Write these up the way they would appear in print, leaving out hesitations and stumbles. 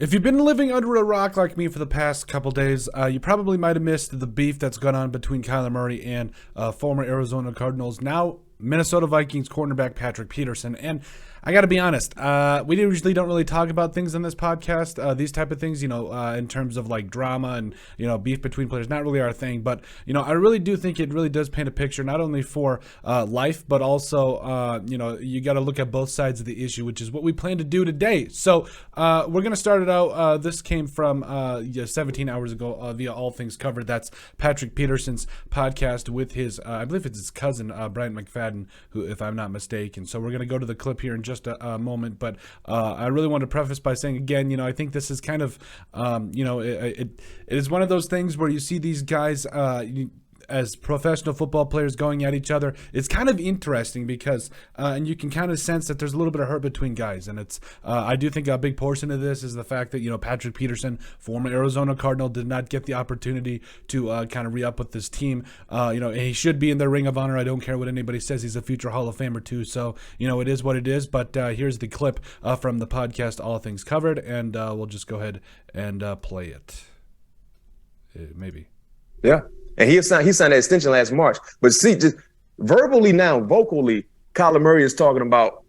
If you've been living under a rock like me for the past couple days, you probably might have missed the beef that's gone on between Kyler Murray and former Arizona Cardinals, now Minnesota Vikings cornerback Patrick Peterson. And I got to be honest, we usually don't really talk about things on this podcast, these type of things, in terms of like drama and, beef between players, not really our thing. But, I really do think it really does paint a picture, not only for life, but also, you got to look at both sides of the issue, which is what we plan to do today. So we're going to start it out. This came from 17 hours ago via All Things Covered. That's Patrick Peterson's podcast with his, I believe it's his cousin, Brian McFadden, who, if I'm not mistaken. So we're going to go to the clip here in just a moment, but I really want to preface by saying again, I think this is kind of, it is one of those things where you see these guys as professional football players going at each other. It's kind of interesting because, and you can kind of sense that there's a little bit of hurt between guys. And it's, I do think a big portion of this is the fact that, Patrick Peterson, former Arizona Cardinal, did not get the opportunity to kind of re-up with this team. And he should be in the Ring of Honor. I don't care what anybody says. He's a future Hall of Famer too. So, it is what it is. But here's the clip from the podcast All Things Covered, and we'll just go ahead and play it. Maybe. Yeah. And he signed that extension last March. But see, just verbally now, vocally, Kyler Murray is talking about,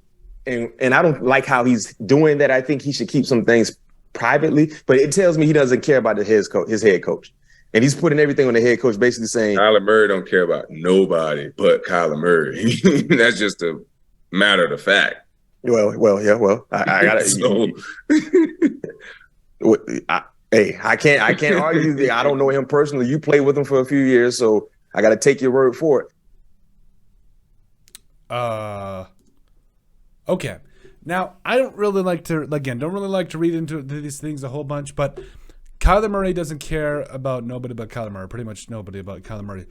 and I don't like how he's doing that. I think he should keep some things privately, but it tells me he doesn't care about his head coach. And he's putting everything on the head coach, basically saying Kyler Murray don't care about nobody but Kyler Murray. That's just a matter of the fact. Well, I gotta so. Hey, I can't argue. I don't know him personally. You played with him for a few years, so I got to take your word for it. Okay. Now, I don't really like to read into these things a whole bunch, but Kyler Murray doesn't care about nobody but Kyler Murray. Pretty much nobody about Kyler Murray.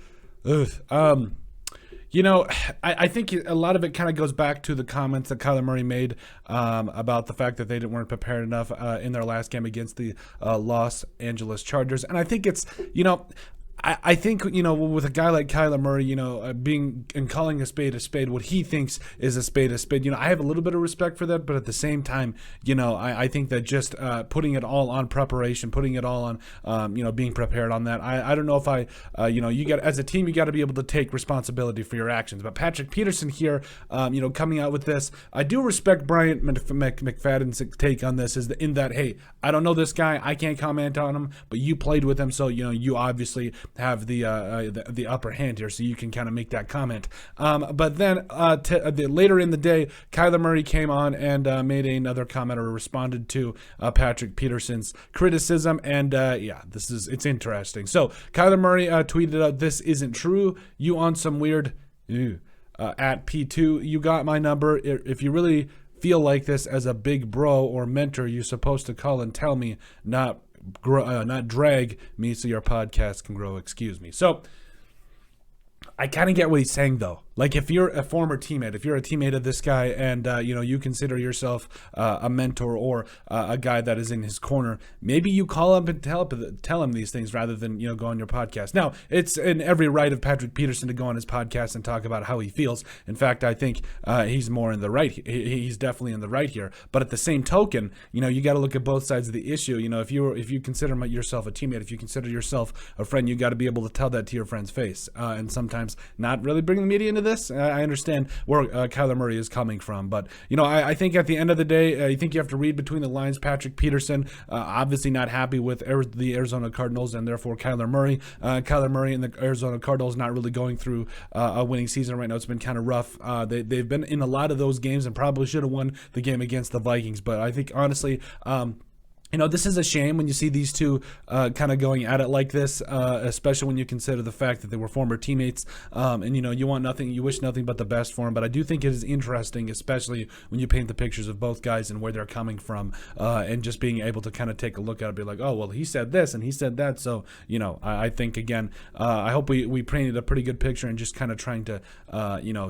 Ugh. I think a lot of it kind of goes back to the comments that Kyler Murray made about the fact that they weren't prepared enough in their last game against the Los Angeles Chargers. And I think it's, I think, with a guy like Kyler Murray, being and calling a spade, what he thinks is a spade. I have a little bit of respect for that, but at the same time, I think that just putting it all on preparation, putting it all on, being prepared on that. I don't know if as a team, you got to be able to take responsibility for your actions. But Patrick Peterson here, coming out with this, I do respect Brian McFadden's take on this, is in that, hey, I don't know this guy, I can't comment on him, but you played with him, so you obviously have the upper hand here, so you can kind of make that comment. But then later in the day, Kyler Murray came on and made another comment or responded to Patrick Peterson's criticism, and it's interesting. So Kyler Murray tweeted out, "This isn't true. You on some weird at P2. You got my number. If you really feel like this as a big bro or mentor, you're supposed to call and tell me, not drag me so your podcast can grow." Excuse me. So I kind of get what he's saying, though. Like, if you're a former teammate, if you're a teammate of this guy and, you consider yourself a mentor or a guy that is in his corner, maybe you call him and tell him these things rather than, go on your podcast. Now, it's in every right of Patrick Peterson to go on his podcast and talk about how he feels. In fact, I think he's more in the right. He's definitely in the right here. But at the same token, you got to look at both sides of the issue. If you consider yourself a teammate, if you consider yourself a friend, you got to be able to tell that to your friend's face. And sometimes not really bring the media into this. I understand where Kyler Murray is coming from, but I think at the end of the day, I think you have to read between the lines. Patrick Peterson obviously not happy with the Arizona Cardinals and therefore Kyler Murray. Kyler Murray and the Arizona Cardinals not really going through a winning season right now. It's been kind of rough. They've been in a lot of those games and probably should have won the game against the Vikings, but I think honestly, this is a shame when you see these two kind of going at it like this, especially when you consider the fact that they were former teammates. And you wish nothing but the best for them. But I do think it is interesting, especially when you paint the pictures of both guys and where they're coming from, and just being able to kind of take a look at it and be like, oh, well, he said this and he said that. So, I think, again, I hope we painted a pretty good picture and just kind of trying to,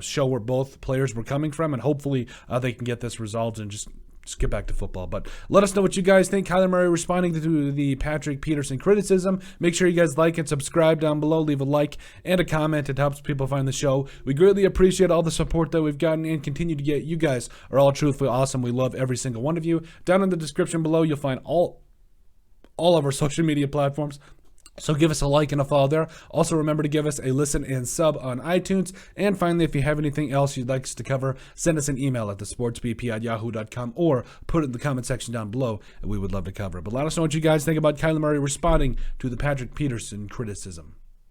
show where both players were coming from. And hopefully they can get this resolved and just just get back to football. But let us know what you guys think. Kyler Murray responding to the Patrick Peterson criticism. Make sure you guys like and subscribe down below. Leave a like and a comment. It helps people find the show. We greatly appreciate all the support that we've gotten and continue to get. You guys are all truthfully awesome. We love every single one of you. Down in the description below, you'll find all of our social media platforms. So give us a like and a follow there. Also remember to give us a listen and sub on iTunes. And finally, if you have anything else you'd like us to cover, send us an email at thesportsbp@yahoo.com or put it in the comment section down below, and we would love to cover it. But let us know what you guys think about Kyler Murray responding to the Patrick Peterson criticism.